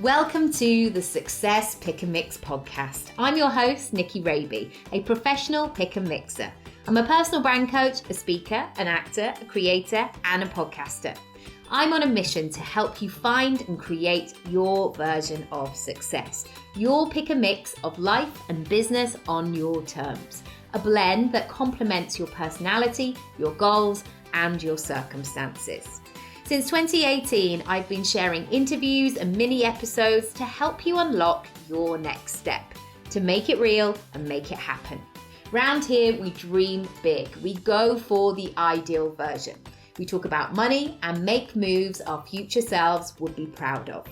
Welcome to the Success Pick and Mix podcast. I'm your host, Nicky Raby, a professional pick and mixer. I'm a personal brand coach, a speaker, an actor, a creator, and a podcaster. I'm on a mission to help you find and create your version of success. Your pick and mix of life and business on your terms. A blend that complements your personality, your goals, and your circumstances. Since 2018, I've been sharing interviews and mini episodes to help you unlock your next step, to make it real and make it happen. Round here, we dream big. We go for the ideal version. We talk about money and make moves our future selves would be proud of.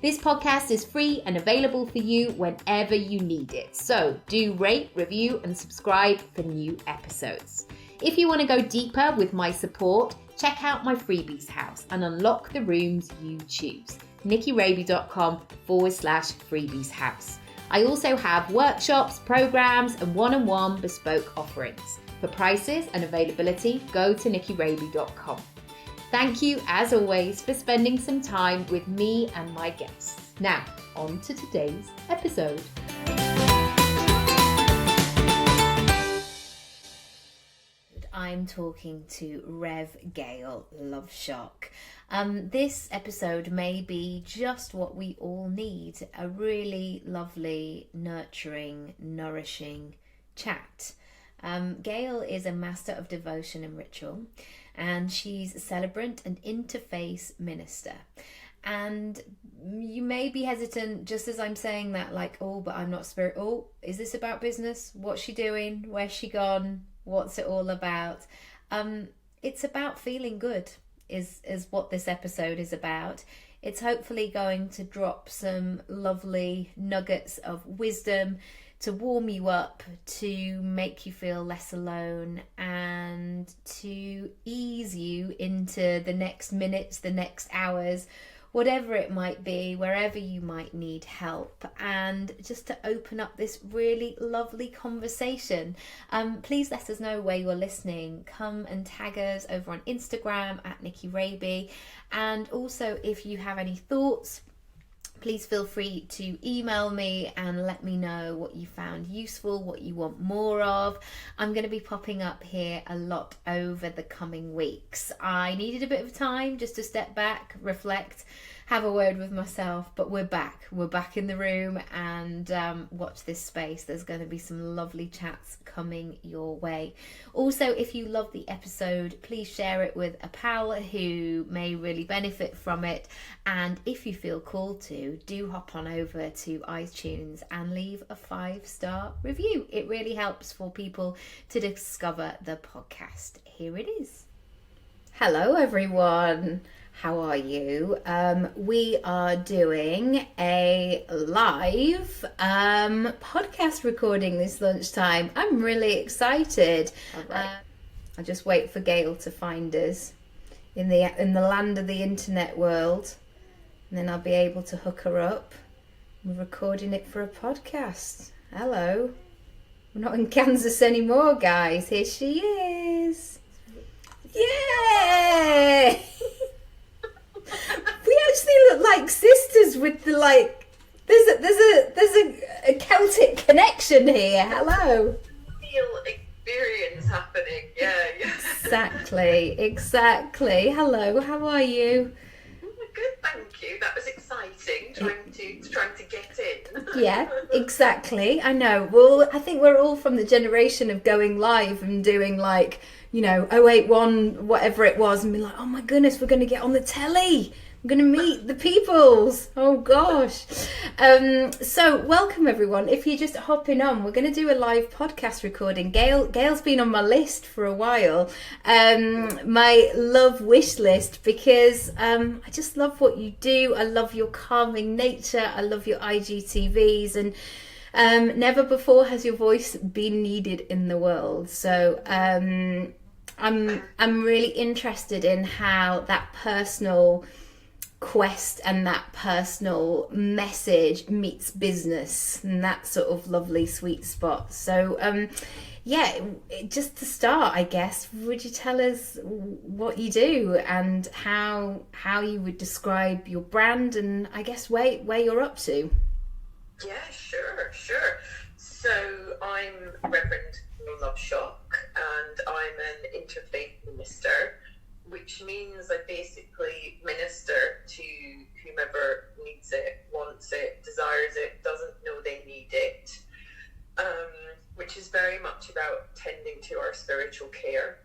This podcast is free and available for you whenever you need it. So do rate, review, and subscribe for new episodes. If you want to go deeper with my support, check out my freebies house and unlock the rooms you choose. nickyraby.com/freebies house. I also have workshops, programs, and one-on-one bespoke offerings. For prices and availability, go to nickyraby.com. Thank you, as always, for spending some time with me and my guests. Now, on to today's episode. I'm talking to Rev Gail, Love Schock. This episode may be just what we all need, a really lovely, nurturing, nourishing chat. Gail is a master of devotion and ritual, and she's a celebrant and interfaith minister. And you may be hesitant just as I'm saying that, like, oh, but I'm not spiritual. Oh, is this about business? What's she doing? Where's she gone? What's it all about? It's about feeling good is what this episode is about. It's hopefully going to drop some lovely nuggets of wisdom to warm you up, to make you feel less alone, and to ease you into the next minutes, the next hours, whatever it might be, wherever you might need help, and just to open up this really lovely conversation. Please let us know where you're listening. Come and tag us over on Instagram at Nicky Raby. And also, if you have any thoughts, please feel free to email me and let me know what you found useful, what you want more of. I'm going to be popping up here a lot over the coming weeks. I needed a bit of time just to step back, reflect, have a word with myself, but we're back. We're back in the room, and watch this space. There's going to be some lovely chats coming your way. Also, if you love the episode, please share it with a pal who may really benefit from it. And if you feel called to, do hop on over to iTunes and leave a 5-star review. It really helps for people to discover the podcast. Here it is. Hello, everyone. How are you? We are doing a live podcast recording this lunchtime. I'm really excited. I'll just wait for Gail to find us in the land of the internet world, and then I'll be able to hook her up. We're recording it for a podcast. Hello. We're not in Kansas anymore, guys. Here she is. Yay! We actually look like sisters with the there's a Celtic connection here. Hello. Real experience happening. Yeah. Exactly. Hello, how are you? Good, thank you. That was exciting. Trying to get in. Yeah, exactly. I know. Well, I think we're all from the generation of going live and doing 081 whatever it was, and be like, oh my goodness, we're going to get on the telly. I'm going to meet the peoples. Oh gosh. So welcome everyone. If you're just hopping on, we're going to do a live podcast recording. Gail's been on my list for a while. My love wish list, because I just love what you do. I love your calming nature. I love your IGTVs, and never before has your voice been needed in the world. So I'm really interested in how that personal quest and that personal message meets business, and that sort of lovely sweet spot. So yeah, just to start, I guess, would you tell us what you do and how you would describe your brand, and I guess where you're up to? Yeah, sure. So I'm Reverend Love Schock, and I'm an Interfaith minister, which means I basically minister to whomever needs it, wants it, desires it, doesn't know they need it, which is very much about tending to our spiritual care.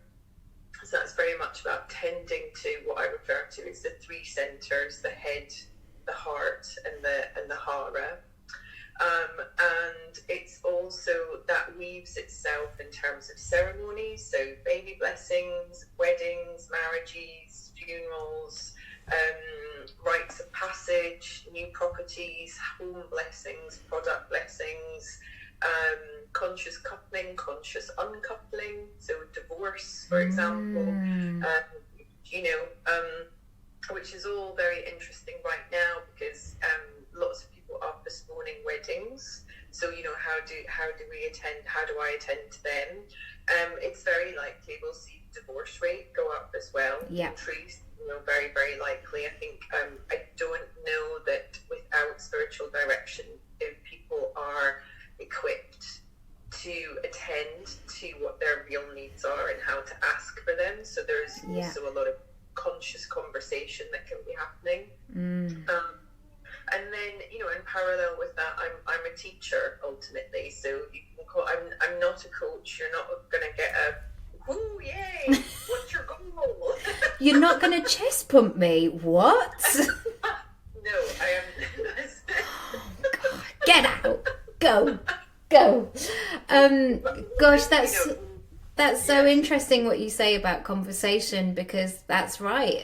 So that's very much about tending to what I refer to as the three centres: the head, the heart, and the hara. And it's also that weaves itself in terms of ceremonies, so baby blessings, weddings, marriages, funerals, rites of passage, new properties, home blessings, product blessings, conscious coupling, conscious uncoupling, so divorce, for example, which is all very interesting right now because lots of people are postponing weddings. So how do we attend? How do I attend to them? It's very likely we'll see divorce rate go up as well. Yeah. Increase, very, very likely. I think I don't know that without spiritual direction, if people are equipped to attend to what their real needs are and how to ask for them. So there's also a lot of conscious conversation that can be happening. And then, in parallel with that, I'm a teacher ultimately. So you can call, I'm not a coach. You're not going to get a, whoo, yay, what's your goal? You're not going to chest pump me? What? No, I am. Oh, God. Get out. Go. Gosh, that's so interesting what you say about conversation, because that's right.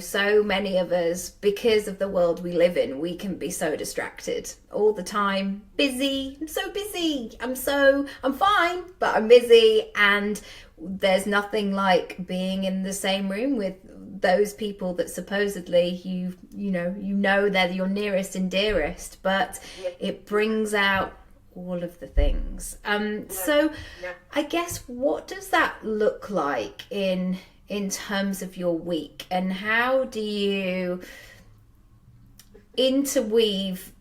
So many of us, because of the world we live in, we can be so distracted all the time. Busy. I'm so busy. I'm fine, but I'm busy. And there's nothing like being in the same room with those people that supposedly you know they're your nearest and dearest, but it brings out all of the things. So I guess, what does that look like in terms of your week, and how do you interweave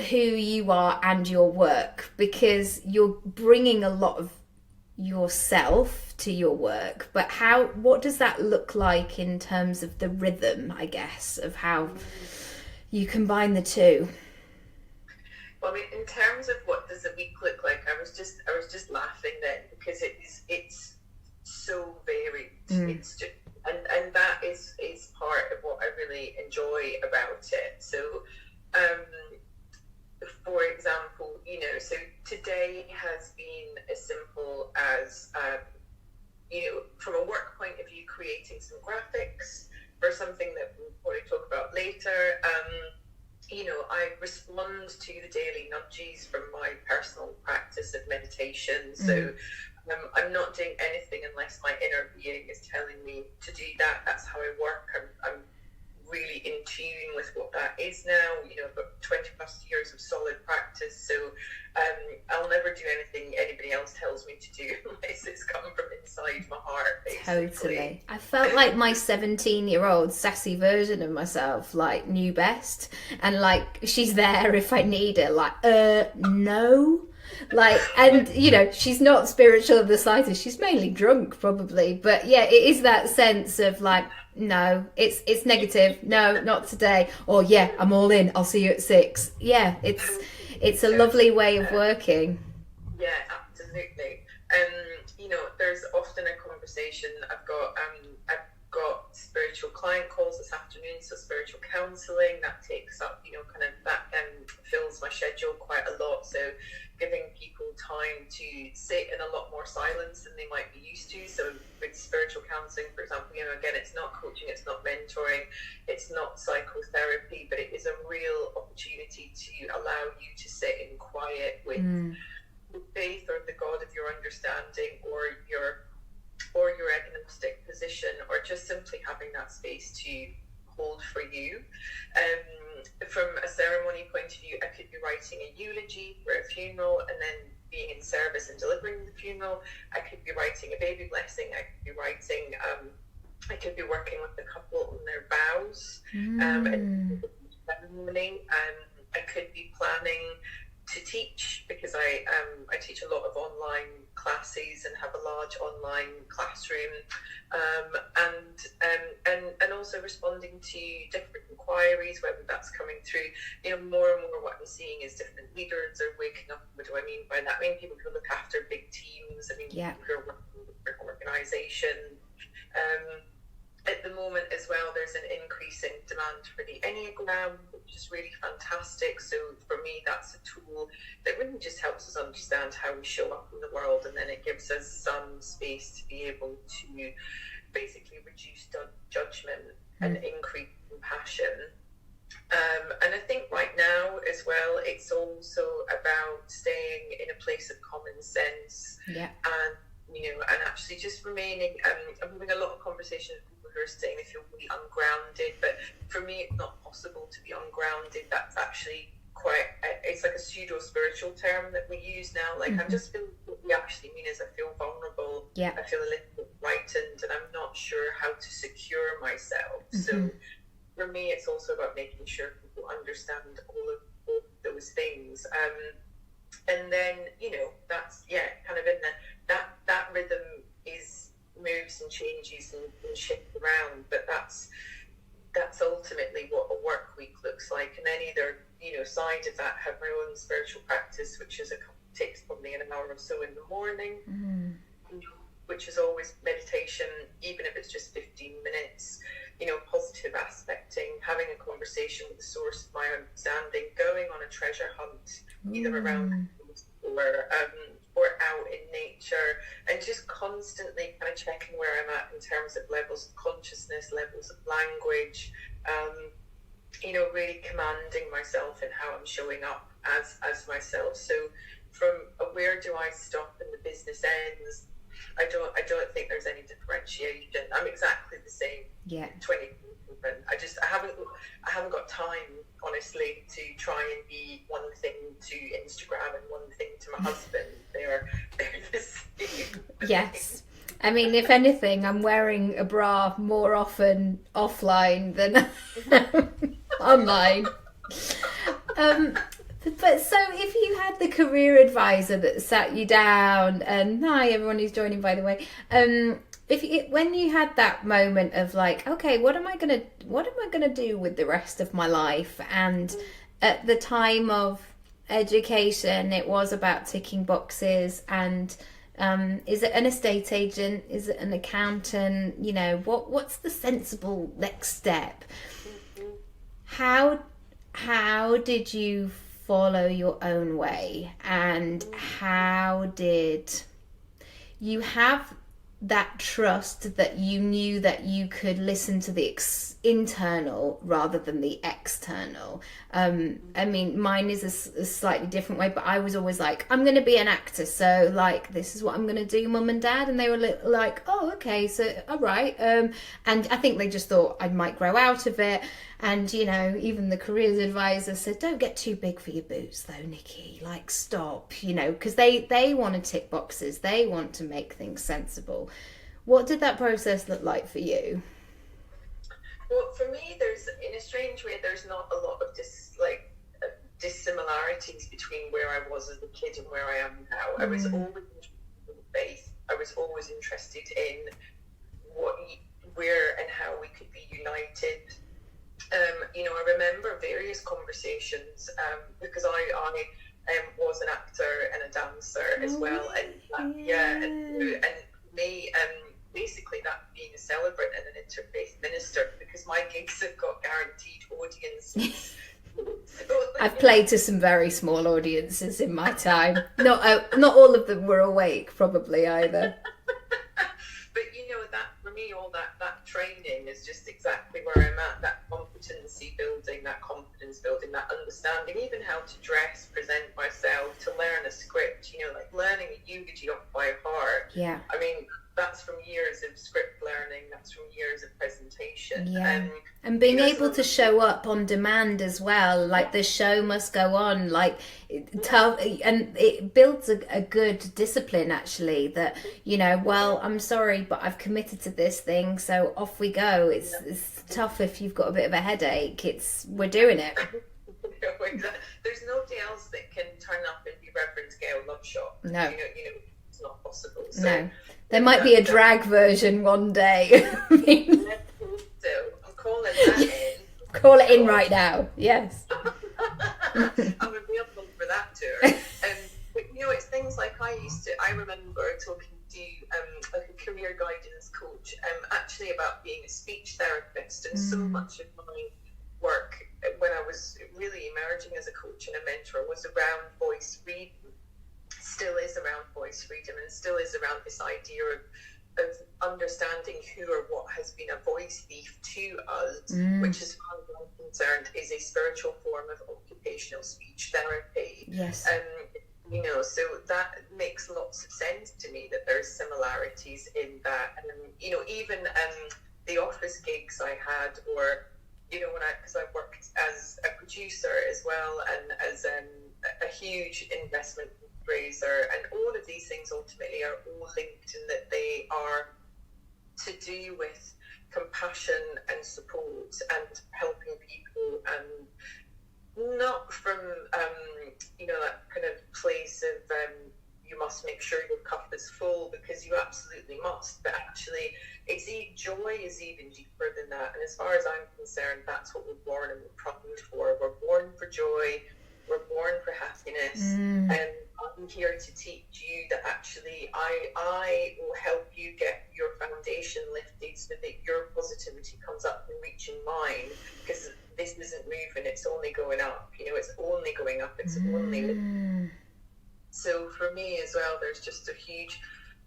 who you are and your work? Because you're bringing a lot of yourself to your work, but what does that look like in terms of the rhythm, I guess, of how you combine the two? Well, I mean, in terms of what does a week look like, I was just laughing then, because it's so varied. It's just, and that is part of what I really enjoy about it. So, for example, so today has been as simple as, from a work point of view, creating some graphics for something that we'll probably talk about later. I respond to the daily nudges from my personal practice of meditation. So I'm not doing anything unless my inner being is telling me to do that. That's how I work. I'm really in tune with what that is now. I've got 20 plus years of solid practice. So I'll never do anything anybody else tells me to do unless it's come from inside my heart, basically. Totally. I felt like my 17-year-old sassy version of myself, like, knew best, and like, she's there if I need her, like, no. Like, and she's not spiritual of the slightest. She's mainly drunk, probably, but yeah, it is that sense of like, no, it's negative. No, not today. Or yeah, I'm all in. I'll see you at 6. Yeah, it's a lovely way of working. Yeah, absolutely. There's often a conversation. I've got spiritual client calls this afternoon, so spiritual counselling that takes up, fills my schedule quite a lot. So giving people time to sit in a lot more silence than they might be used to. So with spiritual counselling, for example, again, it's not coaching, it's not mentoring, it's not psychotherapy, but it is a real opportunity to allow you to sit in quiet with faith or the God of your understanding, or your agnostic position, or just simply having that space to hold for you. ceremony point of view, I could be writing a eulogy for a funeral and then being in service and delivering the funeral. I could be writing a baby blessing. I could be writing, I could be working with the couple on their vows. Ceremony. I could be planning to teach, because I teach a lot of online classes and have a large online classroom, and also responding to different inquiries, whether that's coming through, more and more what I'm seeing is different leaders are waking up. What do I mean by that? I mean people who look after big teams. I mean people who are working with different organisations. At the moment as well, there's an increasing demand for the Enneagram, which is really fantastic. So for me, that's a tool that really just helps us understand how we show up in the world, and then it gives us some space to be able to basically reduce judgment and increase compassion. And I think right now as well, it's also about staying in a place of common sense, and and actually just remaining. I'm having a lot of conversations with people who are saying they feel really ungrounded, but for me, it's not possible to be ungrounded. That's actually it's like a pseudo spiritual term that we use now. Like I'm just feeling, what we actually mean is I feel vulnerable. I feel a little bit frightened, and I'm not sure how to secure myself. So for me, it's also about making sure people understand all of those things. And then, that's, kind of in that rhythm moves and changes and shifts around, but that's ultimately what a work week looks like. And then either, side of that, have my own spiritual practice, which takes probably an hour or so in the morning, which is always meditation, even if it's just 15 minutes, positive aspecting, having a conversation with the source of my understanding, going on a treasure hunt, either around or out in nature, and just constantly kind of checking where I'm at in terms of levels of consciousness, levels of language, really commanding myself and how I'm showing up as myself. So from where do I stop and the business ends, I don't think there's any differentiation. I'm exactly the same. 20. I haven't got time, honestly, to try and be one thing to Instagram and one thing to my husband. They're the same. Yes. I mean, if anything, I'm wearing a bra more often offline than online. But so if you had the career advisor that sat you down, and hi everyone who's joining, by the way, when you had that moment of like, okay, what am I gonna do with the rest of my life? And at the time of education, it was about ticking boxes. And is it an estate agent? Is it an accountant? What's the sensible next step? How did you follow your own way, and how did you have that trust that you knew that you could listen to the internal rather than the external? I mean, mine is a slightly different way, but I was always like, I'm going to be an actor, so like this is what I'm going to do, mum and dad. And they were like, oh, okay, so all right. And I think they just thought I might grow out of it. And even the careers advisor said, don't get too big for your boots though, Nicky, like stop, because they want to tick boxes, they want to make things sensible. What did that process look like for you? Well, for me, in a strange way, there's not a lot of dissimilarities between where I was as a kid and where I am now. I was always interested in faith. I was always interested in where and how we could be united. I remember various conversations because I was an actor and a dancer as well, and me basically that being a celebrant and an interfaith minister, because my gigs have got guaranteed audiences. I've played to some very small audiences in my time. Not all of them were awake, probably either. But that for me, all that training is just exactly where I'm at. That competency building, that confidence building, that understanding, even how to dress, present myself, to learn a script. Like learning a eulogy off by heart. Yeah. I mean, that's from years of script learning, that's from years of presentation. Yeah. And being able to show up on demand as well, like Yeah. the show must go on, like and it builds a good discipline actually, that, you know, well, I'm sorry, but I've committed to this thing, so off we go. It's tough if you've got a bit of a headache. We're doing it. There's nobody else that can turn up and be Reverend Gail Loveshock. No. You know, it's not possible. So, no. There might be a drag version one day. I mean, so I'm calling that in. Call it in right now. Yes. I'm available for that tour. But you know, it's things like I remember talking to like a career guidance coach actually about being a speech therapist, and so much of my work when I was really emerging as a coach and a mentor was around voice freedom, still is around voice freedom, and still is around this idea of understanding who or what has been a voice thief to us, which as far as I'm concerned is a spiritual form of occupational speech therapy. Yes. You know, so that makes lots of sense to me, that there's similarities in that. And, you know, even the office gigs I had, or, you know, because I worked as a producer as well, and as a huge investment raiser, and all of these things ultimately are all linked in that they are to do with compassion and support and helping people, and not from you know, that kind of place of you must make sure your cup is full, because you absolutely must, but actually joy is even deeper than that. And as far as I'm concerned, that's what we're born and we're primed for. We're born for joy, we're born for happiness, and I'm here to teach you that actually I will help you get your foundation lifted so that your positivity comes up and reaching mine, because this isn't moving, it's only going up, you know, it's only going up, it's only so for me as well, there's just a huge,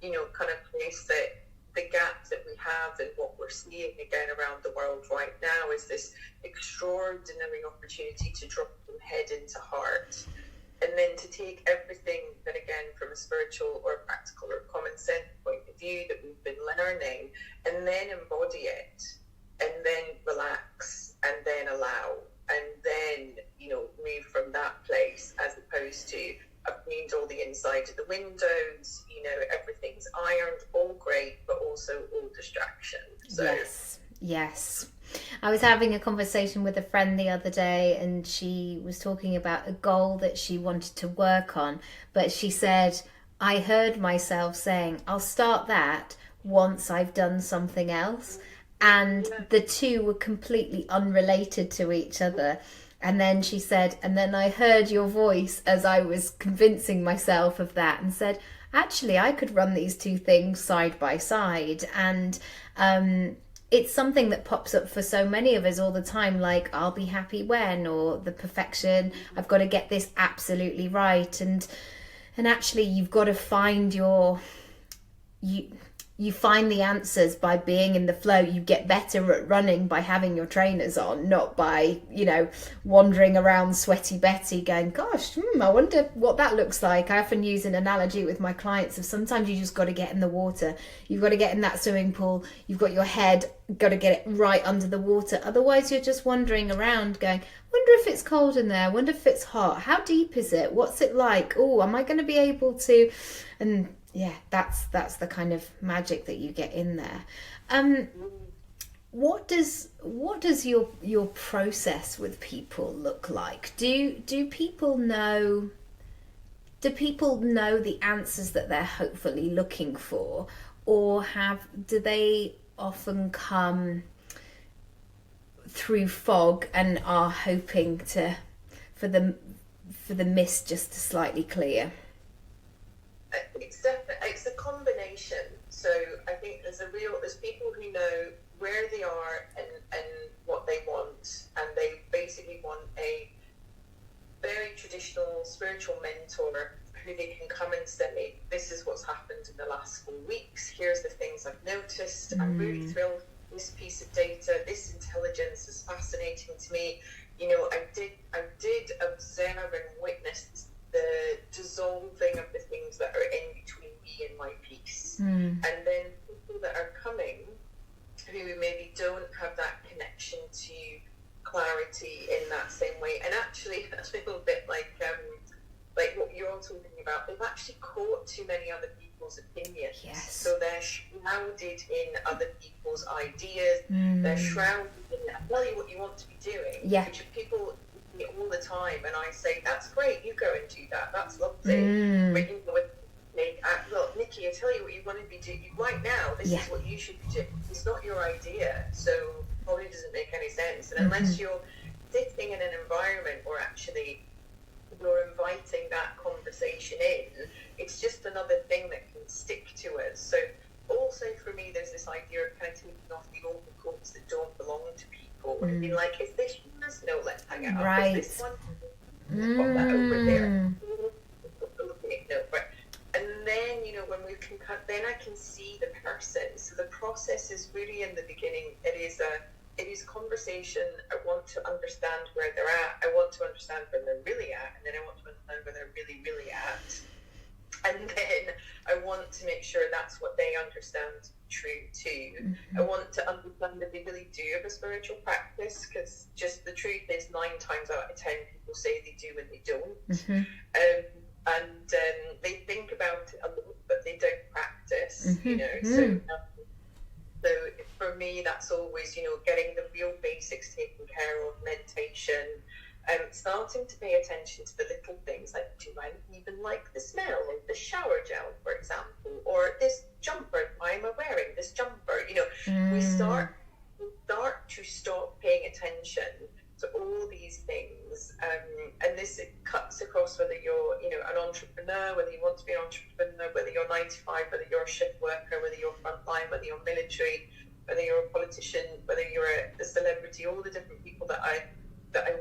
you know, kind of place that the gap that we have and what we're seeing again around the world right now is this extraordinary opportunity to drop from head into heart, and then to take everything that, again, from a spiritual or practical or common sense point of view that we've been learning, and then embody it, and then relax, and then allow, and then, you know, move from that place, as opposed to I've cleaned all the inside of the windows, you know, everything's ironed, all great, but also all distraction. So. Yes. I was having a conversation with a friend the other day, and she was talking about a goal that she wanted to work on, but she said, I heard myself saying, I'll start that once I've done something else. And the two were completely unrelated to each other. And then she said, and then I heard your voice as I was convincing myself of that, and said, actually, I could run these two things side by side. And it's something that pops up for so many of us all the time, like I'll be happy when, or the perfection, I've got to get this absolutely right. And actually, you've got to find you find the answers by being in the flow. You get better at running by having your trainers on, not by, you know, wandering around sweaty Betty going, gosh, I wonder what that looks like. I often use an analogy with my clients of sometimes you just got to get in the water. You've got to get in that swimming pool. You've got your head, got to get it right under the water. Otherwise, you're just wandering around going, wonder if it's cold in there. Wonder if it's hot. How deep is it? What's it like? Oh, am I going to be able to? And yeah, that's the kind of magic that you get in there. What does your process with people look like? Do people know the answers that they're hopefully looking for, or do they often come through fog and are hoping for the mist just to slightly clear? It's a combination. So I think there's people who know where they are and what they want, and they basically want a very traditional spiritual mentor who they can come and say, this is what's happened in the last 4 weeks, here's the things I've noticed, I'm really thrilled with this piece of data, this intelligence is fascinating to me. You know, I did observe and witness the dissolving of the things that are in between me and my peace. And then bit like what you're all talking about. They've actually caught too many other people's opinions. Yes. So they're shrouded in other people's ideas. They're shrouded in, I tell you what you want to be doing. Yeah. Which people do all the time, and I say, that's great, you go and do that. That's lovely. But you know, look, Nicky, I tell you what you want to be doing right now. This is what you should be doing. It's not your idea, so probably doesn't make any sense. And unless you're sitting in an environment where actually you're inviting that conversation in, it's just another thing that can stick to us. So also for me, there's this idea of kind of taking off the overcoats that don't belong to people and being like, is this yours? No, let's hang it up. Right. Is this one? Put that over there. No, but and then, you know, when we can cut, then I can see the person. So the process is really in the beginning. It is conversation. I want to understand where they're at. I want to understand where they're really at, and then I want to understand where they're really, really at. And then I want to make sure that's what they understand true too. I want to understand that they really do have a spiritual practice, because just the truth is 9 times out of 10 people say they do and they don't. And they think about it a lot, but they don't practice, you know. So for me, that's always, you know, getting the real basics taken care of, meditation, starting to pay attention to the little things, like, do I even like the smell of the shower gel, for example, or this jumper, why am I wearing this jumper? You know, we start to stop paying attention to all these things, and this, it cuts across whether you're, you know, an entrepreneur, whether you want to be an entrepreneur, whether you're 9 to 5, whether you're a shift worker, whether you're frontline, whether you're military, whether you're a politician, whether you're a celebrity. All the different people that I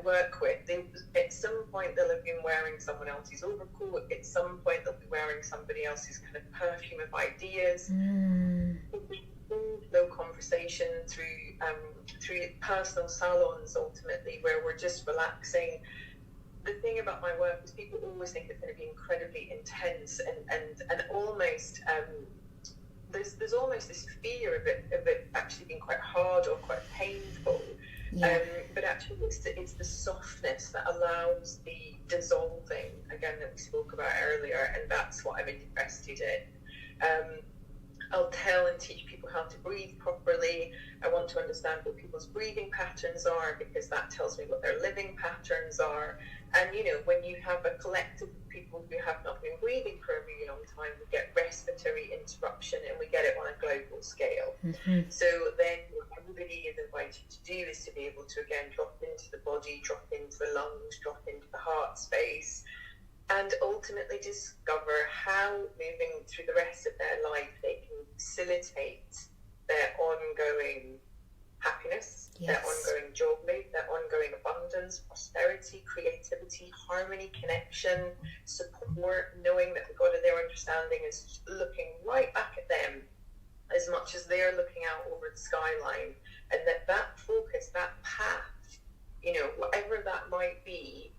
work with, they, at some point they'll have been wearing someone else's overcoat. At some point they'll be wearing somebody else's kind of perfume of ideas. No conversation through personal salons, ultimately, where we're just relaxing. The thing about my work is people always think it's going to be incredibly intense and almost there's almost this fear of it actually being quite hard or quite painful. But actually it's the softness that allows the dissolving, again, that we spoke about earlier, and that's what I'm interested in. I'll tell and teach people how to breathe properly. I want to understand what people's breathing patterns are, because that tells me what their living patterns are. And, you know, when you have a collective of people who have not been breathing for a really long time, we get respiratory interruption, and we get it on a global scale. So then what everybody is invited to do is to be able to, again, drop into the body, drop into the lungs, drop into the heart space, and ultimately discover how, moving through the rest of their life, they can facilitate their ongoing happiness, their ongoing joy, their ongoing abundance, prosperity, creativity, harmony, connection, support, knowing that the God of their understanding is looking right back at them as much as they're looking out over the skyline, and that focus, that path, you know, whatever that might be,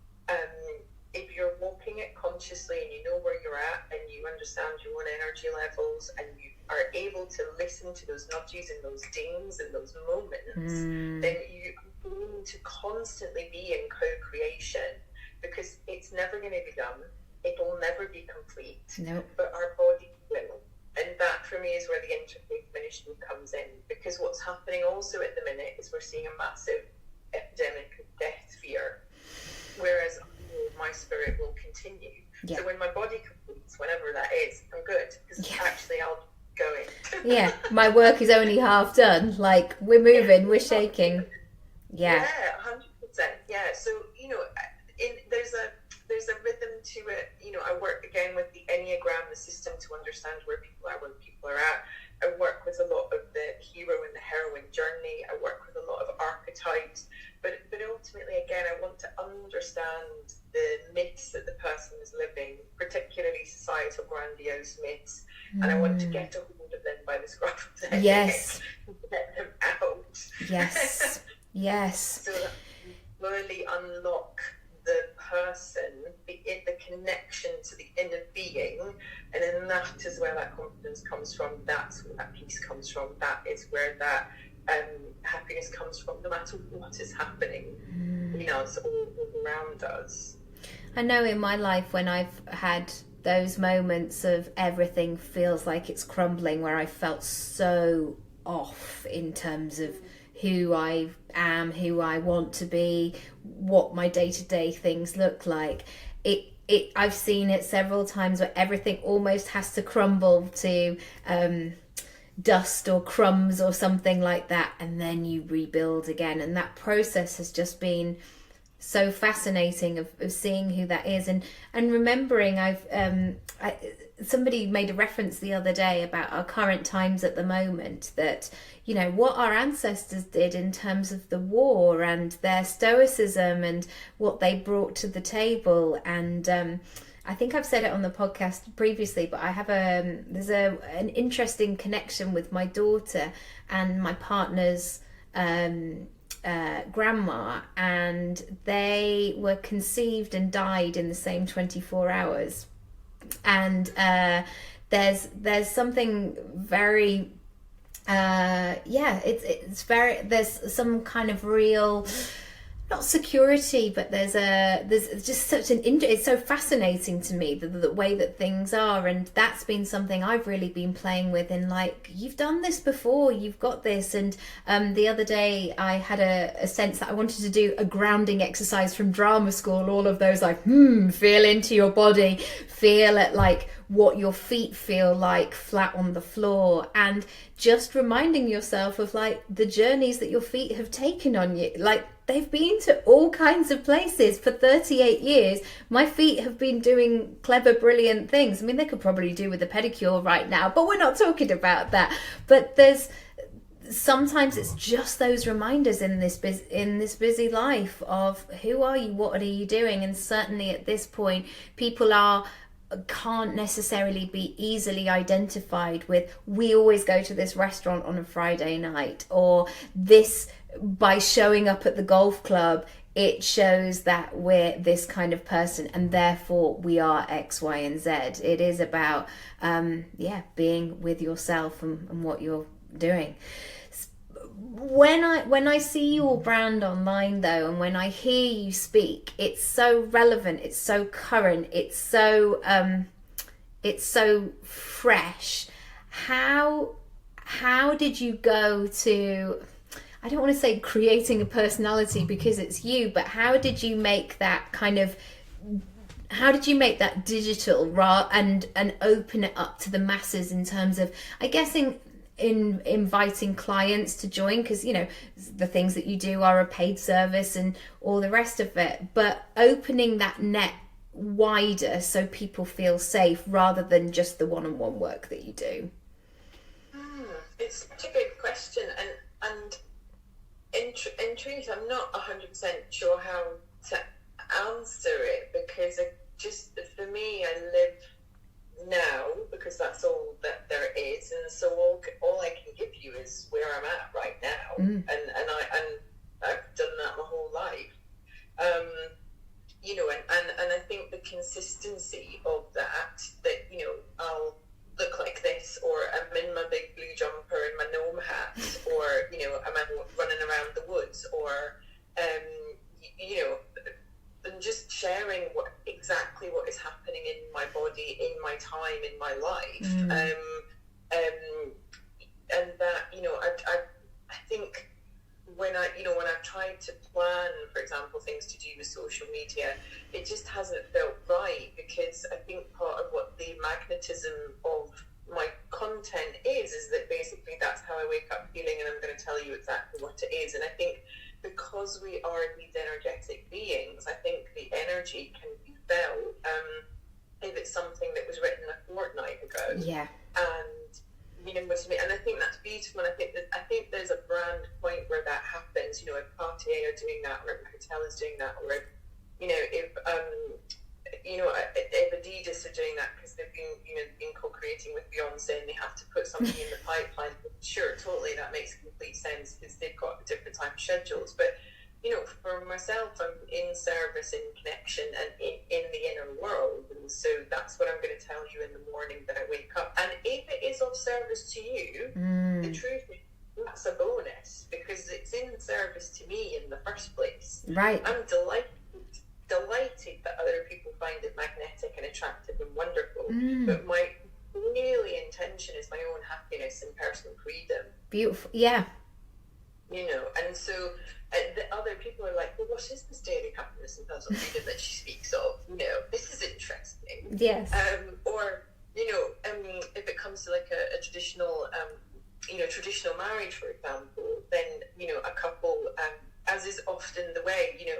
if you're walking it consciously and you know where you're at and you understand your own energy levels and you are able to listen to those nudges and those dings and those moments, then you need to constantly be in co-creation, because it's never going to be done. It'll never be complete. But our body will. And that, for me, is where the interfaith ministry comes in, because what's happening also at the minute is we're seeing a massive epidemic of death fear, whereas my spirit will continue. So when my body completes, whenever that is, I'm good, because actually I'll be going. My work is only half done. Like, we're moving, we're shaking. 100%. So, you know, there's a rhythm to it. You know, I work again with the Enneagram, the system, to understand where people are, at. I work with a lot of the hero and the heroine journey. I work with a lot of archetypes, but ultimately, again, I want to understand the myths that the person is living, particularly societal grandiose myths, and I want to get a hold of them by the scruff of their neck and get them out. So that we really unlock the person, the connection to the inner being, and then that is where that confidence comes from. That's where that peace comes from. That is where that happiness comes from, no matter what is happening, you know, it's all around us. I know in my life when I've had those moments of everything feels like it's crumbling, where I felt so off in terms of who I am, who I want to be, what my day-to-day things look like. I've seen it several times where everything almost has to crumble to dust or crumbs or something like that, and then you rebuild again. And that process has just been so fascinating of seeing who that is, and remembering somebody made a reference the other day about our current times at the moment, that what our ancestors did in terms of the war and their stoicism and what they brought to the table. And I think I've said it on the podcast previously, but I have there's an interesting connection with my daughter and my partner's grandma, and they were conceived and died in the same 24 hours. And there's something very it's very, there's some kind of real, not security, but there's just such it's so fascinating to me, the way that things are. And that's been something I've really been playing with, in like, you've done this before, you've got this. And the other day I had a sense that I wanted to do a grounding exercise from drama school, all of those like feel into your body, feel at like what your feet feel like flat on the floor, and just reminding yourself of like the journeys that your feet have taken on you. Like, they've been to all kinds of places for 38 years. My feet have been doing clever, brilliant things. I mean, they could probably do with a pedicure right now, but we're not talking about that. But sometimes it's just those reminders in this busy life of who are you, what are you doing. And certainly at this point, people can't necessarily be easily identified with, we always go to this restaurant on a Friday night, or this, by showing up at the golf club, it shows that we're this kind of person and therefore we are X, Y, and Z. It is about being with yourself and what you're doing. When I see your brand online though, and when I hear you speak, it's so relevant, it's so current, it's so fresh. How did you go to, I don't want to say creating a personality because it's you, but how did you make that digital and open it up to the masses, in terms of, I guess, in inviting clients to join, because the things that you do are a paid service and all the rest of it, but opening that net wider so people feel safe rather than just the one-on-one work that you do? It's such a good question, and in truth, I'm not 100% sure how to answer it, because for me, I live now because that's all that there is, and so all I can give you is where I'm at right now, and I've done that my whole life, and I think the consistency of that I'll look like this, or I'm in my big blue jumper and my gnome hat, or I'm running around the woods, or and just sharing exactly what is happening in my body, in my time, in my life, and that I think when I've tried to plan, for example, things to do with social media, it just hasn't felt right, because I think part of what the magnetism of my content is that basically that's how I wake up feeling, and I'm going to tell you exactly what it is. And I think because we are these energetic beings, I think the energy can be felt if it's something that was written a fortnight ago. Yeah. And and I think that's beautiful. And I think there's a brand point where that happens. If Cartier are doing that, or if Hotel is doing that, or if Adidas are doing that because they've been co-creating with Beyonce and they have to put something in the pipeline. Sure, totally, that makes complete sense because they've got different time schedules. But for myself, I'm in service, in connection, and in the inner world, and so that's what I'm going to tell you in the morning that I wake up. And if it is of service to you, the truth is that's a bonus, because it's in service to me in the first place. Right. I'm delighted that other people people find it magnetic and attractive and wonderful. But my really intention is my own happiness and personal freedom. Beautiful. Yeah. You know, and so the other people are like, well, what is this daily happiness and personal freedom that she speaks of? You know, this is interesting. Yes. Or, you know, if it comes to like a traditional, you know, traditional marriage, for example, then, you know, a couple, as is often the way, you know,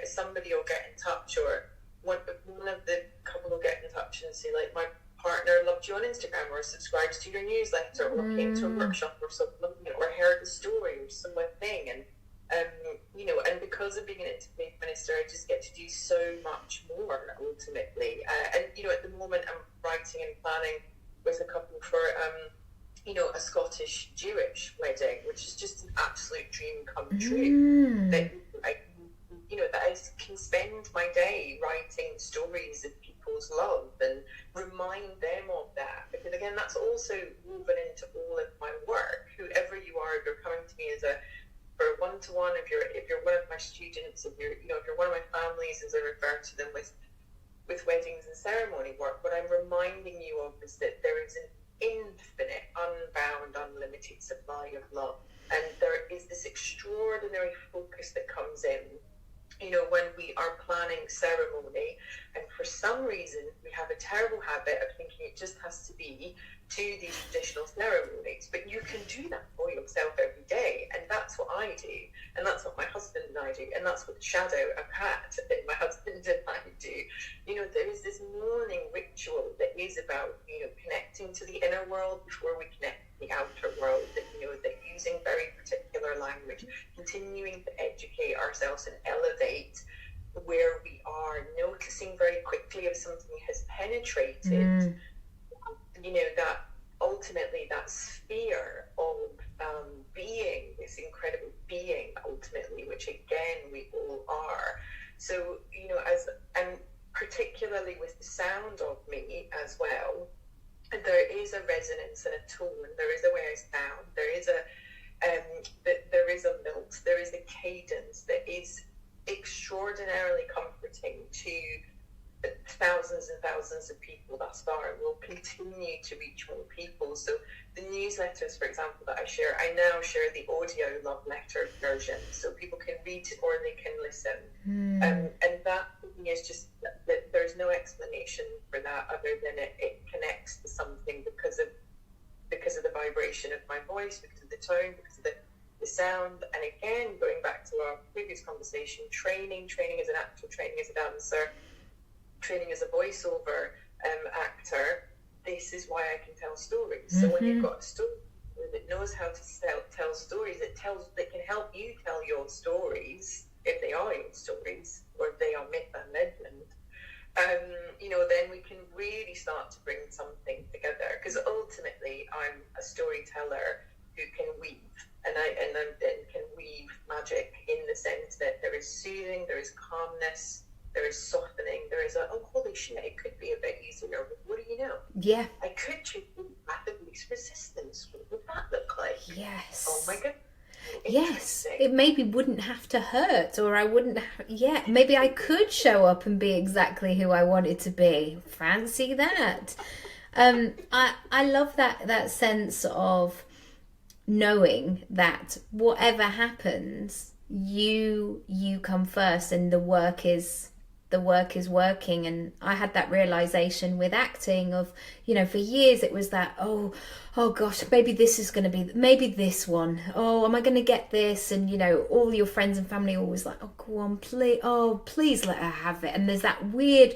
somebody will get in touch, or one of the couple will get in touch and say, like, my partner loved you on Instagram, or subscribed to your newsletter, or came to a workshop or something, or heard the story or something. And you know, and because of being an Interfaith minister, I just get to do so much more ultimately. And you know, at the moment I'm writing and planning with a couple for you know, a Scottish Jewish wedding, which is just an absolute dream come true. That you know, that I can spend my day writing stories of people's love and remind them of that, because again, that's also woven into all of my work. Whoever you are, if you're coming to me as for one-to-one, if you're one of my students, if you're one of my families, as I refer to them with weddings and ceremony work, what I'm reminding you of is that there is an infinite, unbound, unlimited supply of love, and there is this extraordinary focus that comes in, you know, when we are planning ceremony. And for some reason we have a terrible habit of thinking it just has to be to these traditional ceremonies, but you can do that for yourself every day. And that's what I do, and that's what my husband and I do, and that's what the shadow of Pat and my husband and I do. You know, there is this morning ritual that is about, you know, connecting to the inner world before we connect to the outer world, that, you know, that using very particular language, continuing to educate ourselves and elevate where we are, noticing very quickly if something has penetrated, you know, that ultimately that sphere of being, this incredible being ultimately, which again we all are. So, you know, and particularly with the sound of me as well, there is a resonance and a tone, there is a way I sound, there is a lilt, there is a cadence that is extraordinarily comforting to thousands and thousands of people thus far, and will continue to reach more people. So the newsletters, for example, that I now share the audio love letter version, so people can read or they can listen. And that is just that there's no explanation for that other than it connects to something because of the vibration of my voice, because of the tone, because of the sound. And again, going back to our previous conversation, training as an actor, training as a dancer, training as a voiceover actor, this is why I can tell stories. So when you've got a story that knows how to tell stories, that can help you tell your stories, if they are your stories, or if they are myth and legend, you know, then we can really start to bring something together. Because ultimately, I'm a storyteller who can weave, and can weave magic in the sense that there is soothing, there is calmness, there is softening, there is oh, holy shit, it could be a bit easier. What do you know? Yeah. I could choose the path of least resistance. What would that look like? Yes. Oh my goodness. Yes, it maybe wouldn't have to hurt, or I wouldn't maybe I could show up and be exactly who I wanted to be. Fancy that. I love that sense of knowing that whatever happens, you come first, and the work is working. And I had that realization with acting of, you know, for years it was that, oh gosh, maybe this is going to be, maybe this one, oh, am I going to get this? And, you know, all your friends and family are always like, oh, go on, please let her have it. And there's that weird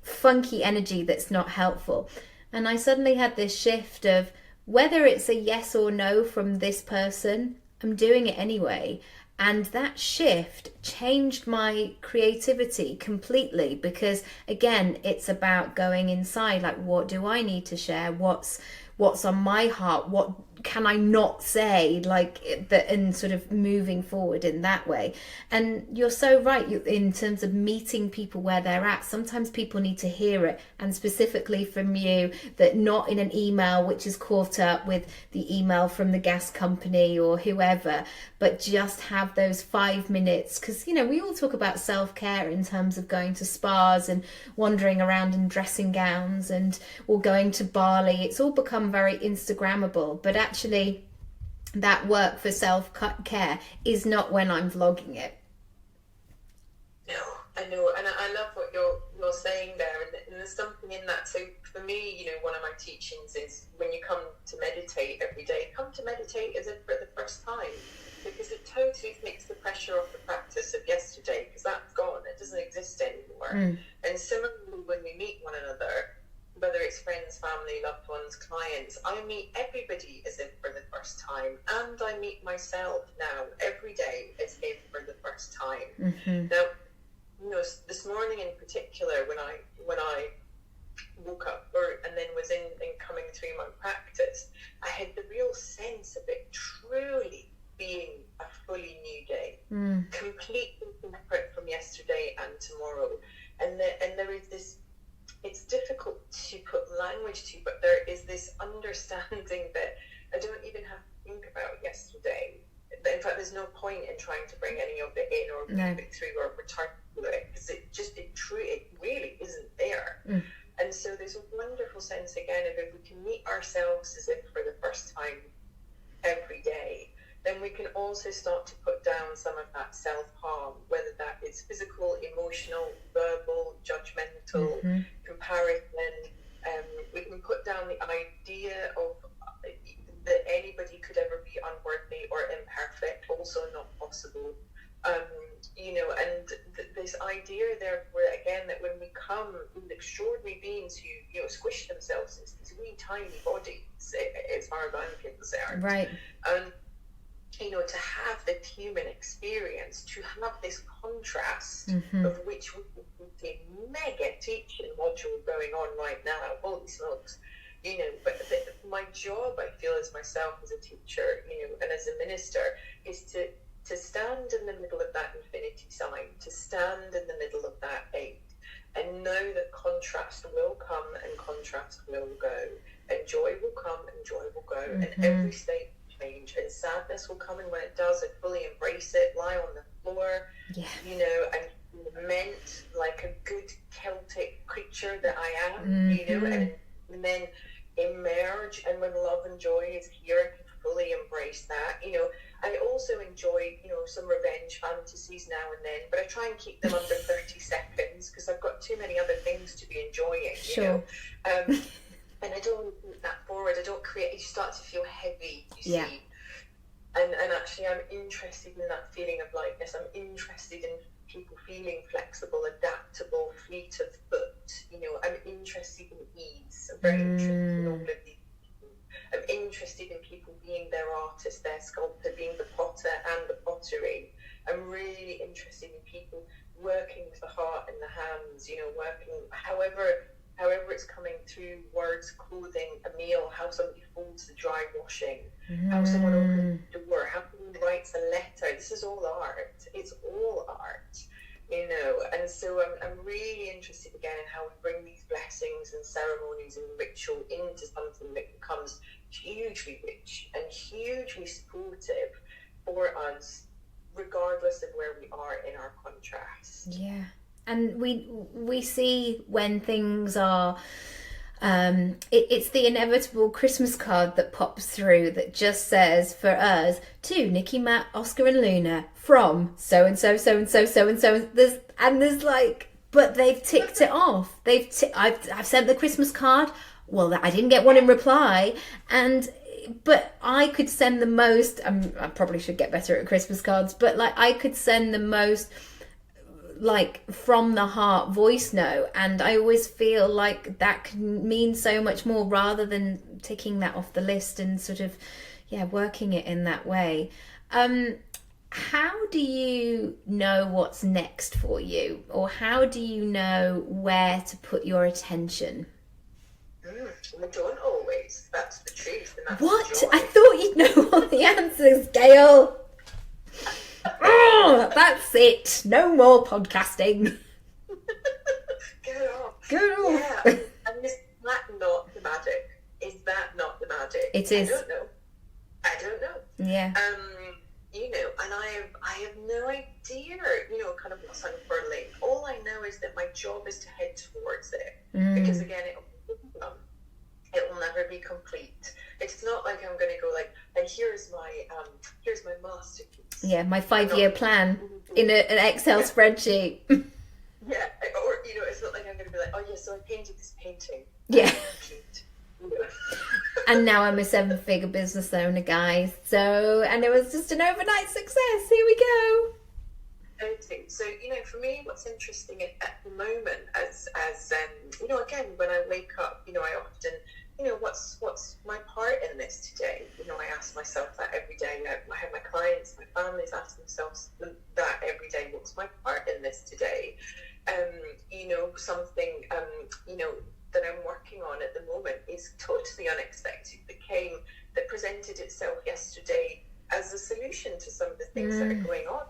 funky energy that's not helpful. And I suddenly had this shift of, whether it's a yes or no from this person, I'm doing it anyway. And that shift changed my creativity completely, because again, it's about going inside, like, what do I need to share? What's what's on my heart, what can I not say, like that, and sort of moving forward in that way. And you're so right in terms of meeting people where they're at. Sometimes people need to hear it, and specifically from you, that not in an email which is caught up with the email from the gas company or whoever, but just have those 5 minutes. Because, you know, we all talk about self-care in terms of going to spas and wandering around in dressing gowns and or going to Bali. It's all become very Instagrammable, but actually that work for self-care is not when I'm vlogging it. No, I know, and I love what you're saying there, and there's something in that. So for me, you know, one of my teachings is when you come to meditate every day, come to meditate as if for the first time, because it totally takes the pressure off the practice of yesterday, because that's gone, it doesn't exist anymore. And similarly, when we meet one another, whether it's friends, family, loved ones, clients, I meet everybody as if for the first time, and I meet myself now every day as if for the first time. Now, you know, this morning in particular, when I woke up and then was in coming through my practice, I had the real sense of it truly being a fully new day, completely separate from yesterday and tomorrow. And there is this, it's difficult to put language to, but there is this understanding that I don't even have to think about yesterday. In fact, there's no point in trying to bring any of it in or move it through or return to it, because it really isn't there. And so there's a wonderful sense again of if we can meet ourselves as if for the first time every day, then we can also start to put down some of that self-harm, whether that is physical, emotional, verbal, judgmental, comparison. We can put down the idea of that anybody could ever be unworthy or imperfect, also not possible. You know, and this idea there, where again, that when we come with extraordinary beings who, you know, squish themselves into these wee tiny bodies, as far as I'm concerned, right? You know, to have the human experience, to have this contrast of which we see a mega teaching module going on right now. Holy smokes! You know, but my job, I feel, as myself as a teacher, you know, and as a minister, is to stand in the middle of that infinity sign, to stand in the middle of that 8, and know that contrast will come and contrast will go, and joy will come and joy will go, and every state will change, and sadness will come, and when it does, I fully embrace it, lie on the floor, you know, and lament like a good Celtic creature that I am, you know, and then emerge, and when love and joy is here, I can fully embrace that. You know, I also enjoy, you know, some revenge fantasies now and then, but I try and keep them under 30 seconds because I've got too many other things to be enjoying, you know. And I don't put that forward. I don't create, you start to feel heavy, you see. And actually I'm interested in that feeling of lightness. I'm interested in people feeling flexible, adaptable, fleet of foot. You know, I'm interested in ease. I'm very interested in all of these. I'm interested in people being their artist, their sculptor, being the potter and the pottery. I'm really interested in people working with the heart and the hands, you know, working however it's coming through words, clothing, a meal, how somebody folds the dry washing, how someone opens the door, how someone writes a letter. This is all art. It's all art, you know. And so I'm really interested again in how we bring these blessings and ceremonies and ritual into something that becomes hugely rich and hugely supportive for us, regardless of where we are in our contrast. Yeah. And we see when things are it's the inevitable Christmas card that pops through that just says, for us, to Nicky, Matt, Oscar and Luna, from so and so, so and so, so and so. There's like, but they've ticked it off. I've sent the Christmas card. Well, I didn't get one in reply, but I could send the most. I probably should get better at Christmas cards, but like I could send the most, like, from the heart voice note, and I always feel like that can mean so much more rather than ticking that off the list and sort of working it in that way. How do you know what's next for you, or how do you know where to put your attention? I don't always. That's the truth. And that's What? the joy. I thought you'd know all the answers, Gail. Oh, that's it. No more podcasting. Get off. Get off. Yeah. And is that not the magic? Is that not the magic? It is. I don't know. Yeah. You know, and I have no idea, you know, kind of what's unfurling. All I know is that my job is to head towards it. Because again, it will never be complete. It's not like I'm going to go like, and here's my masterpiece. Yeah, my 5-year plan in an Excel spreadsheet. Yeah, or, you know, it's not like I'm going to be like, oh yeah, so I painted this painting. Yeah. You know? And now I'm a 7-figure business owner, guys. And it was just an overnight success. Here we go. So, you know, for me, what's interesting at the moment, as you know, again, when I wake up, you know, I often, you know, what's my part in this today? You know, I ask myself that every day. I have my clients, my families ask themselves that every day. What's my part in this today? You know, something, you know, that I'm working on at the moment is totally unexpected. That presented itself yesterday as a solution to some of the things that are going on.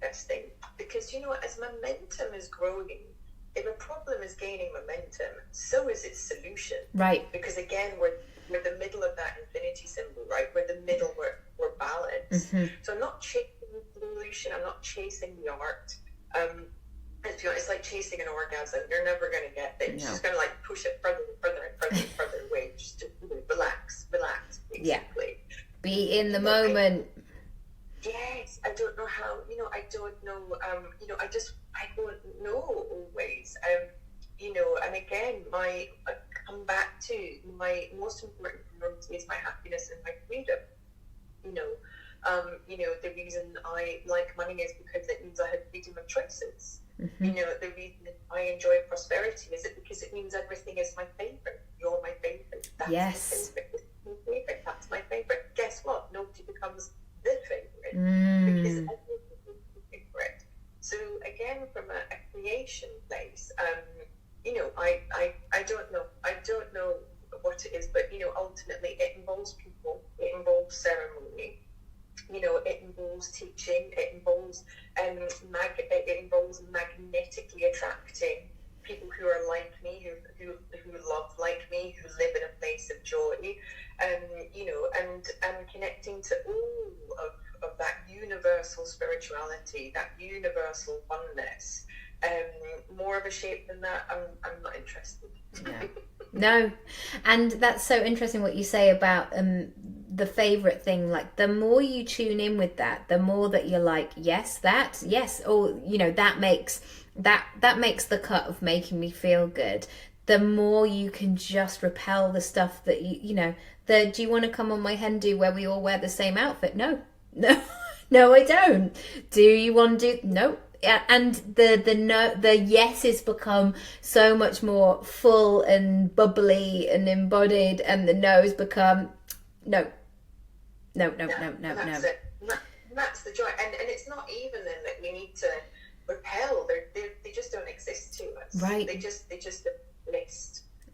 Interesting, because you know, as momentum is growing, if a problem is gaining momentum, so is its solution. Right. Because again, we're the middle of that infinity symbol, right? We're the middle. We're balanced. So I'm not chasing the solution. I'm not chasing the art. Let's be honest, it's like chasing an orgasm. You're never going to get it. You're just going to like push it further and further and further and further away. Just to relax, basically. Yeah. Be in the moment. Yes, I don't know how, you know, I don't know, you know, I don't know always, you know, and again, I come back to my most important priority is my happiness and my freedom, you know, the reason I like money is because it means I have freedom of choices. You know, the reason I enjoy prosperity is it because it means everything is my favorite. You're my favorite. That's yes. my favorite. That's my favorite. Guess what? Nobody becomes the favorite because everything is the favorite. So again, from a creation place, you know, I don't know. I don't know what it is, but you know, ultimately, it involves people. It involves ceremony. You know, it involves teaching. It involves it involves magnetically attracting people who are like me, who love like me, who live in a place of joy, you know, and connecting to all of that universal spirituality, that universal oneness. More of a shape than that, I'm not interested. No, and that's so interesting what you say about the favorite thing. Like, the more you tune in with that, the more that you're like, yes, or you know, that makes the cut of making me feel good. The more you can just repel the stuff that you know. Do you want to come on my hen do where we all wear the same outfit? No, I don't. Do you want to do? No. And the yeses become so much more full and bubbly and embodied, and the no's become no. That's it. That's the joy, and it's not even then that we need to repel. They just don't exist to us. Right. They just exist.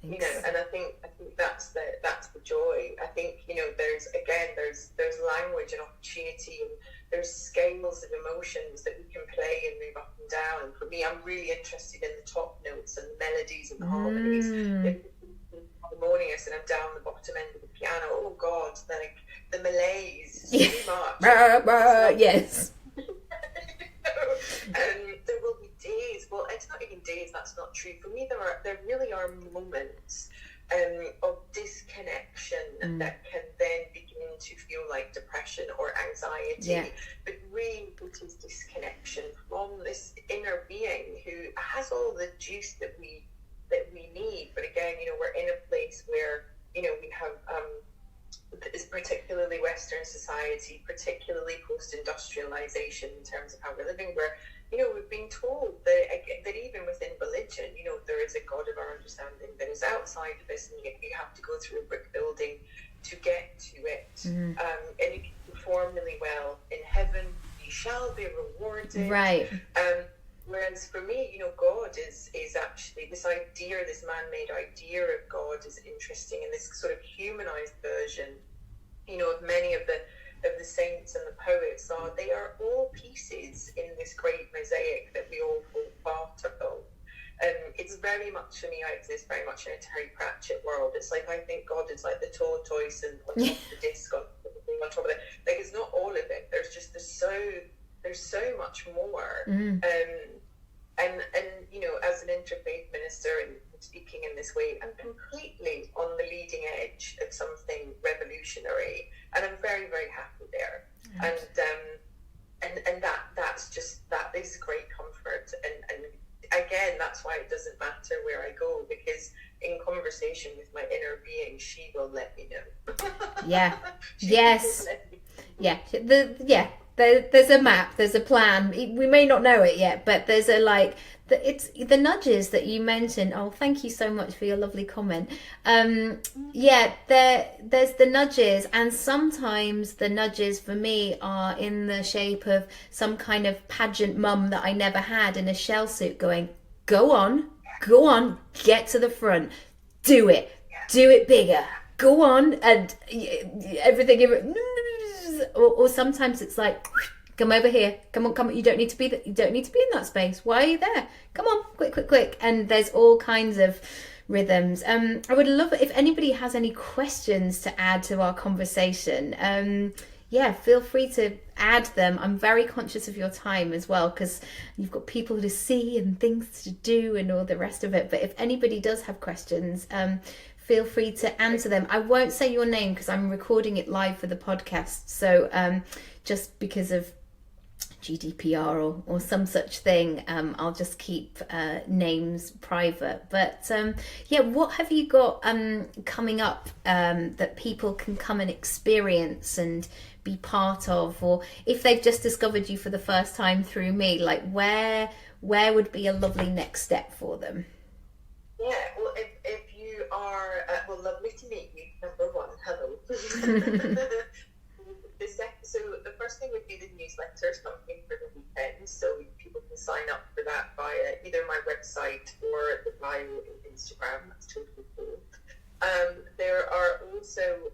You know, and I think that's the joy. I think, you know, there's language and opportunity, and there's scales of emotions that we can play and move up and down. And for me, I'm really interested in the top notes and the melodies and the harmonies. In the harmonious, and I'm down the bottom end of the piano. Oh God, like the malaise is too much. Yes. And there will be days, well, it's not even days, that's not true. For me, there really are moments of disconnection that can then begin to feel like depression or anxiety. But really, it is disconnection from this inner being who has all the juice that we need. But again, you know, we're in a place where, you know, we have it's particularly Western society, particularly post-industrialization in terms of how we're living, where, you know, we've been told that even within religion, you know, there is a God of our understanding that is outside of us, and you have to go through a brick building to get to it. And if you perform really well in heaven, you shall be rewarded. Right. Whereas for me, God is actually this idea, this man-made idea of God is interesting, and this sort of humanized version, of many of the saints and the poets they are all pieces in this great mosaic that we all form part of. It's very much, for me, I exist very much in a Terry Pratchett world. It's like I think God is like the tortoise and on top of the disc on top of it. Like, it's not all of it. There's so much more. And as an interfaith minister and speaking in this way, I'm completely on the leading edge of something revolutionary, and I'm very, very happy there. Right. And that is great comfort. And again, that's why it doesn't matter where I go, because in conversation with my inner being, she will let me know. Yeah. Yes. Yeah. There's a map, there's a plan. We may not know it yet, but there's it's the nudges that you mentioned. Oh, thank you so much for your lovely comment. There's the nudges, and sometimes the nudges for me are in the shape of some kind of pageant mum that I never had in a shell suit going, go on, get to the front, do it bigger, go on, and everything. Or sometimes it's like, come over here, come on, you don't need to be in that space. Why are you there? Come on, quick. And there's all kinds of rhythms. I would love it if anybody has any questions to add to our conversation. Feel free to add them. I'm very conscious of your time as well, because you've got people to see and things to do and all the rest of it. But if anybody does have questions, feel free to answer them. I won't say your name because I'm recording it live for the podcast. So just because of GDPR or some such thing, I'll just keep names private. But what have you got coming up that people can come and experience and be part of? Or if they've just discovered you for the first time through me, like where would be a lovely next step for them? Yeah, well, if you are, lovely to meet you, number one, hello. So the first thing would be the newsletter, something for the weekend, so people can sign up for that via either my website or the bio in Instagram. That's totally cool. There are also,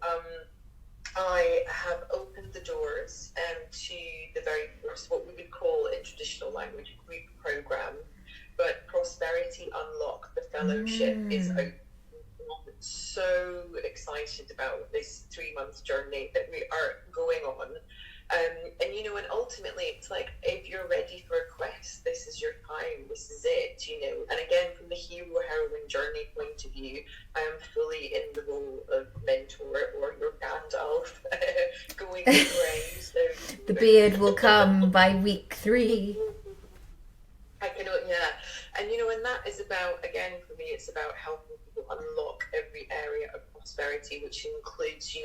I have opened the doors to the very first, what we would call in traditional language, group program, but Prosperity Unlock, the fellowship is open. I'm so excited about this 3-month journey that we are going on. And ultimately it's like, if you're ready for a quest, this is your time, this is it, And again, from the hero-heroine journey point of view, I am fully in the role of mentor or your Gandalf, going the grey. So the beard will come by week 3. I cannot, and and that is about, again, for me, it's about helping people unlock every area of prosperity, which includes,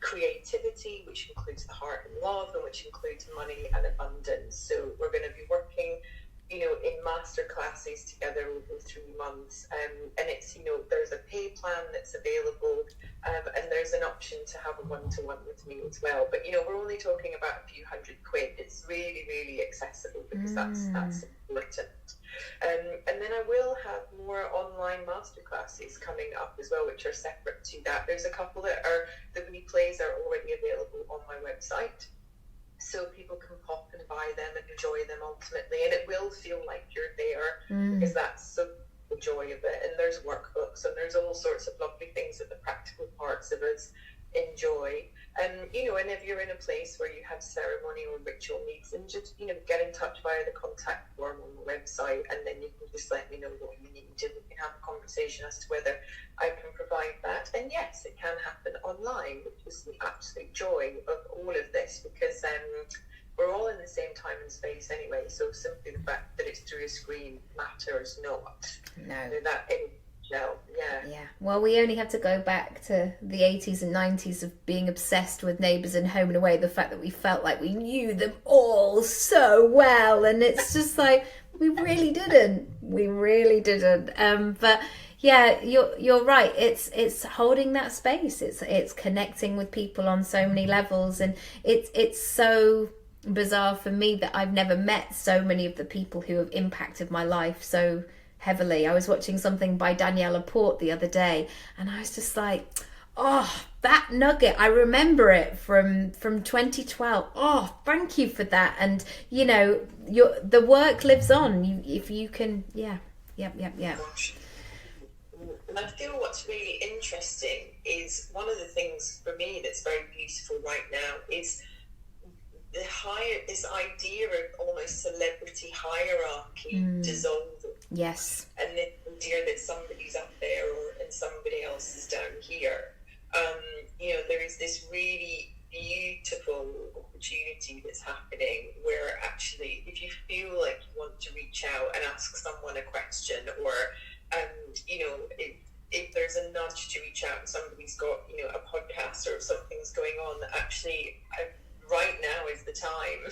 creativity, which includes the heart and love, and which includes money and abundance. So we're going to be working, in master classes together over 3 months, and it's, there's a pay plan that's available, and there's an option to have a one-to-one with me as well. But we're only talking about a few £100. It's really, really accessible, because that's important. And then I will have more online masterclasses coming up as well, which are separate to that. There's a couple that the replays are already available on my website, so people can pop and buy them and enjoy them ultimately, and it will feel like you're there, because that's so the joy of it. And there's workbooks, and there's all sorts of lovely things that the practical parts of us enjoy. And if you're in a place where you have ceremony or ritual needs, then just get in touch via the contact form on the website, and then you can just let me know what you need, and we can have a conversation as to whether I can provide that. And yes, it can happen online, which is the absolute joy of all of this, because we're all in the same time and space anyway, so simply the fact that it's through a screen matters not. No. That yeah. Well, we only have to go back to the 80s and 90s of being obsessed with Neighbours and Home and Away, the fact that we felt like we knew them all so well, and it's just like, we really didn't. But yeah, you're right. It's holding that space. It's connecting with people on so many levels, and it's so bizarre for me that I've never met so many of the people who have impacted my life so heavily. I was watching something by Danielle Laporte the other day, and I was just like, oh, that nugget, I remember it from 2012. Oh, thank you for that. And you know, the work lives on. If you can, yeah. And I feel what's really interesting is one of the things for me that's very beautiful right now is this idea of almost celebrity hierarchy dissolving. Yes. And the idea that somebody's up there and somebody else is down here. You know, there is this really beautiful opportunity that's happening where actually, if you feel like you want to reach out and ask someone a question, or you know, if there's a nudge to reach out and somebody's got, you know, a podcast or something's going on, actually right now is the time.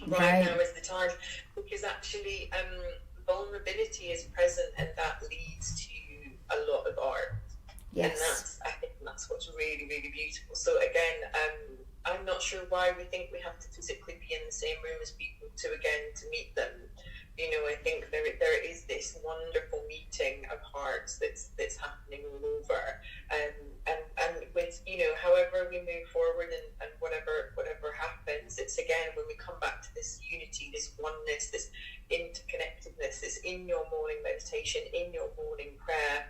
Right now is the time, because actually vulnerability is present, and that leads to a lot of art. Yes. And I think that's what's really, really beautiful. So again, I'm not sure why we think we have to physically be in the same room as people to meet them. You know, I think there is this wonderful meeting of hearts that's happening all over, and with, you know, however we move forward and whatever happens, it's again when we come back to this unity, this oneness, this interconnectedness, this in your morning meditation, in your morning prayer,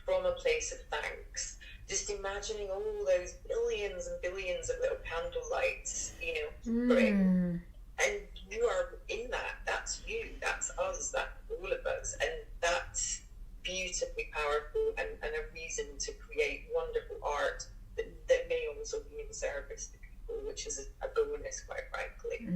from a place of thanks, just imagining all those billions and billions of little candle lights, you know, bring. And you are in that. That's you. That's us. That's all of us. And that's beautifully powerful and a reason to create wonderful art that may also be in service to people, which is a bonus, quite frankly.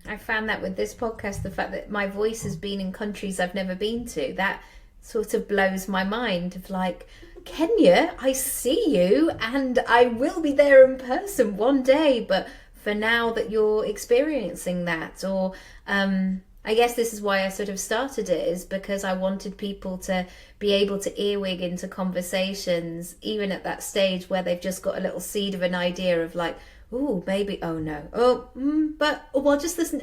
I found that with this podcast, the fact that my voice has been in countries I've never been to, that sort of blows my mind, of like, Kenya, I see you and I will be there in person one day, but for now that you're experiencing that, or I guess this is why I sort of started it, is because I wanted people to be able to earwig into conversations, even at that stage where they've just got a little seed of an idea of like, oh, maybe, oh no, oh, but, well, just listen,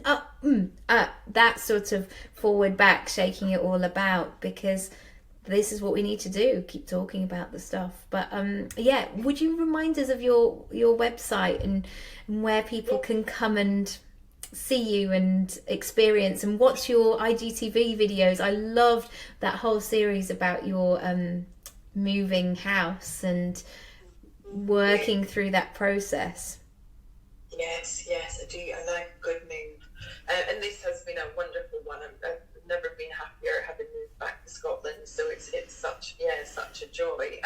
that sort of forward back, shaking it all about, because this is what we need to do, keep talking about the stuff. But yeah, would you remind us of your website and where people can come and see you and experience, and what's your IGTV videos? I loved that whole series about your moving house and working through that process. Yes, I do. I like a good move. And this has been a wonderful one. I've never been happier having moved back to Scotland. So it's such a joy.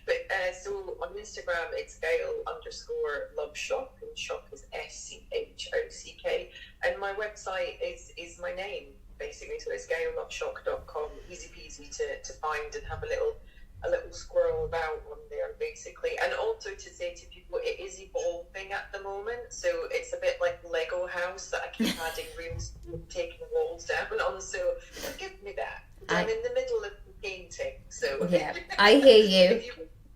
But so on Instagram, it's Gail_Love_Schock, and Schock is SCHOCK. And my website is my name, basically. So it's GailLoveSchock.com. Easy peasy to find and have a little scroll about on there, basically. And also to say to people, it is evolving at the moment, so it's a bit like Lego house that I keep adding rooms, taking walls down on, so give me that. I'm in the middle of painting, so yeah, I hear you.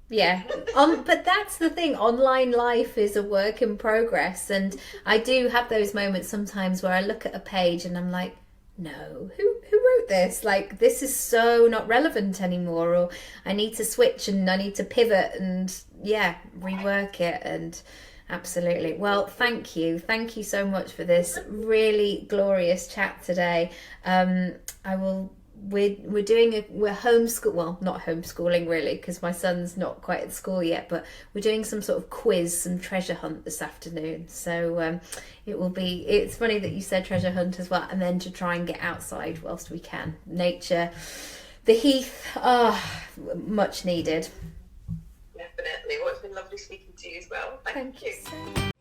Yeah, but that's the thing, online life is a work in progress, and I do have those moments sometimes where I look at a page and I'm like, no, who wrote this? Like, this is so not relevant anymore, or I need to switch and I need to pivot and rework it. And absolutely. Well, thank you so much for this really glorious chat today. We're homeschool, well, not homeschooling really, because my son's not quite at school yet, but we're doing some sort of quiz, some treasure hunt this afternoon. So it's funny that you said treasure hunt as well, and then to try and get outside whilst we can. Nature, the heath, much needed. Definitely. Well, it's been lovely speaking to you as well. Thank you. So much.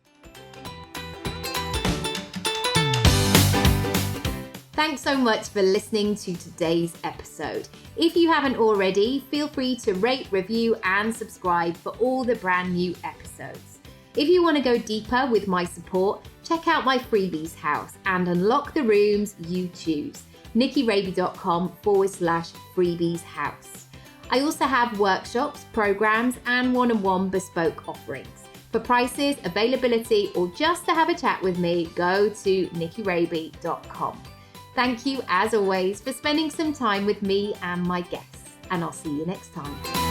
Thanks so much for listening to today's episode. If you haven't already, feel free to rate, review, and subscribe for all the brand new episodes. If you want to go deeper with my support, check out my freebies house and unlock the rooms you choose. NickyRaby.com/freebies house. I also have workshops, programs, and one-on-one bespoke offerings. For prices, availability, or just to have a chat with me, go to nickyraby.com. Thank you, as always, for spending some time with me and my guests, and I'll see you next time.